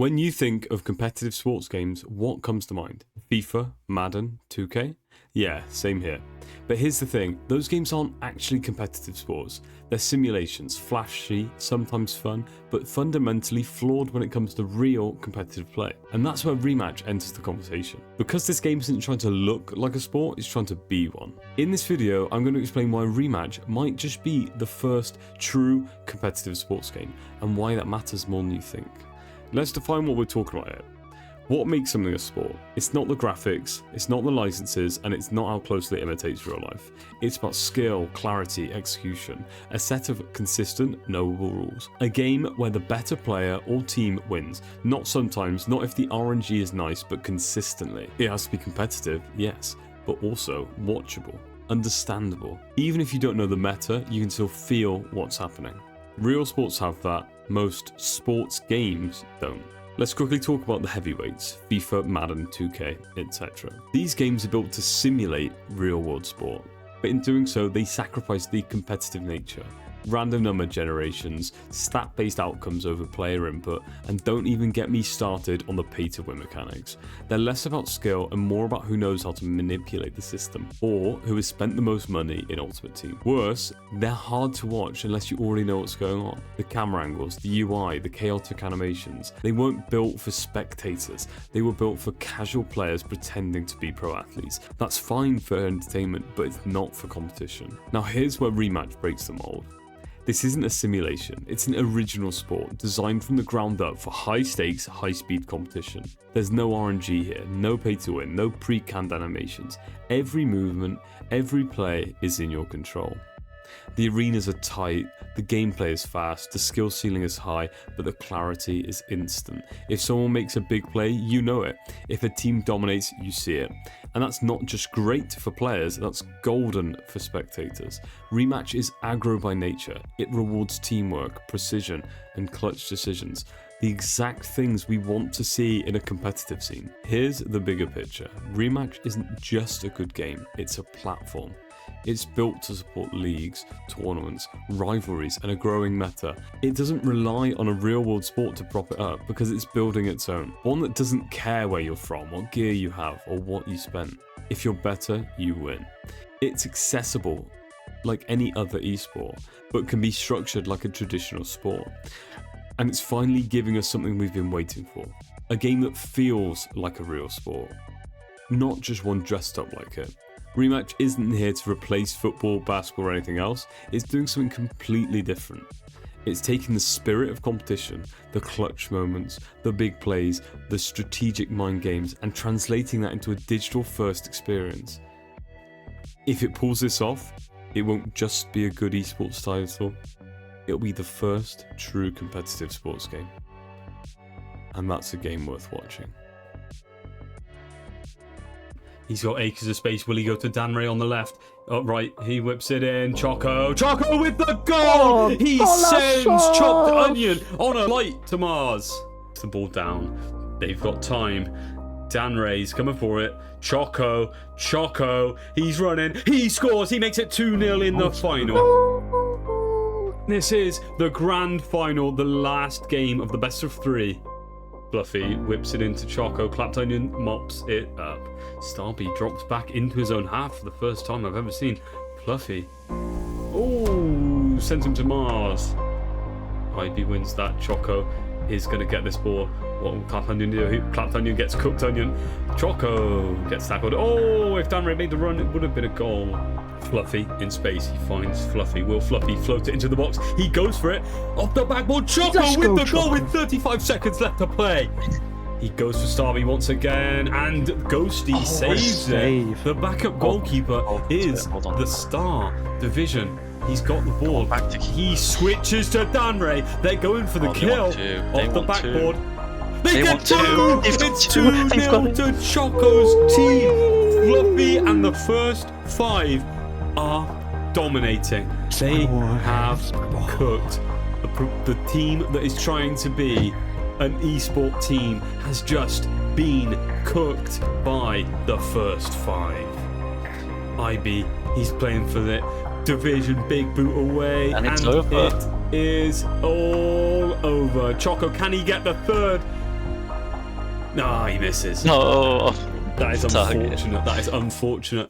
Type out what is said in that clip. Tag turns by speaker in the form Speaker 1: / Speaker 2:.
Speaker 1: When you think of competitive sports games, what comes to mind? FIFA, Madden, 2K? Yeah, same here. But here's the thing, those games aren't actually competitive sports. They're simulations, flashy, sometimes fun, but fundamentally flawed when it comes to real competitive play. And that's where Rematch enters the conversation. Because this game isn't trying to look like a sport, it's trying to be one. In this video, I'm going to explain why Rematch might just be the first true competitive sports game, and why that matters more than you think. Let's define what we're talking about here. What makes something a sport? It's not the graphics, it's not the licenses, and it's not how closely it imitates real life. It's about skill, clarity, execution, a set of consistent, knowable rules. A game where the better player or team wins. Not sometimes, not if the RNG is nice, but consistently. It has to be competitive, yes, but also watchable, understandable. Even if you don't know the meta, you can still feel what's happening. Real sports have that, most sports games don't. Let's quickly talk about the heavyweights, FIFA, Madden, 2K, etc. These games are built to simulate real-world sport, but in doing so, they sacrifice the competitive nature. Random number generations, stat-based outcomes over player input, and don't even get me started on the pay-to-win mechanics. They're less about skill and more about who knows how to manipulate the system, or who has spent the most money in Ultimate Team. Worse, they're hard to watch unless you already know what's going on. The camera angles, the UI, the chaotic animations, they weren't built for spectators, they were built for casual players pretending to be pro athletes. That's fine for entertainment, but it's not for competition. Now here's where Rematch breaks the mold. This isn't a simulation, it's an original sport designed from the ground up for high stakes, high speed competition. There's no RNG here, no pay to win, no pre-canned animations. Every movement, every play is in your control. The arenas are tight, the gameplay is fast, the skill ceiling is high, but the clarity is instant. If someone makes a big play, you know it. If a team dominates, you see it. And that's not just great for players, that's golden for spectators. Rematch is aggro by nature. It rewards teamwork, precision, and clutch decisions. The exact things we want to see in a competitive scene. Here's the bigger picture. Rematch isn't just a good game, it's a platform. It's built to support leagues, tournaments, rivalries, and a growing meta. It doesn't rely on a real-world sport to prop it up because it's building its own. One that doesn't care where you're from, what gear you have, or what you spent. If you're better, you win. It's accessible like any other esport, but can be structured like a traditional sport. And it's finally giving us something we've been waiting for. A game that feels like a real sport, not just one dressed up like it. Rematch isn't here to replace football, basketball, or anything else. It's doing something completely different. It's taking the spirit of competition, the clutch moments, the big plays, the strategic mind games, and translating that into a digital-first experience. If it pulls this off, it won't just be a good esports title, it'll be the first true competitive sports game. And that's a game worth watching.
Speaker 2: He's got acres of space. Will he go to Danray on the left? Oh, right. He whips it in. Choco. Choco with the goal! He sends chopped onion on a flight to Mars. The ball down. They've got time. Danray's coming for it. Choco. Choco. He's running. He scores. He makes it 2-0 in the final. This is the grand final, the last game of the best of three. Fluffy whips it into Choco. Clapped Onion mops it up. Starby drops back into his own half for the first time I've ever seen. Fluffy. Oh, sends him to Mars. IB wins that. Choco is going to get this ball. What will Clapped Onion do? Clapped Onion gets Cooked Onion. Choco gets tackled. Oh, if Danray made the run, it would have been a goal. Fluffy in space. He finds Fluffy. Will Fluffy float it into the box? He goes for it. Off the backboard. Choco with the goal with 35 seconds left to play. He goes for Starby once again, and Ghosty saves it. The backup goalkeeper is the Star Division. He's got the ball. He switches to Danray. They're going for the kill. Off the backboard. They get two! It's 2-0 to Choco's team. Fluffy and the first five are dominating. They have cooked. The team that is trying to be an esport team has just been cooked by the first five. IB, he's playing for the division, big boot away,
Speaker 3: and it's over.
Speaker 2: It is all over. Choco, can he get the third? No, he misses.
Speaker 3: No.
Speaker 2: That is
Speaker 3: Target.
Speaker 2: unfortunate. That is unfortunate.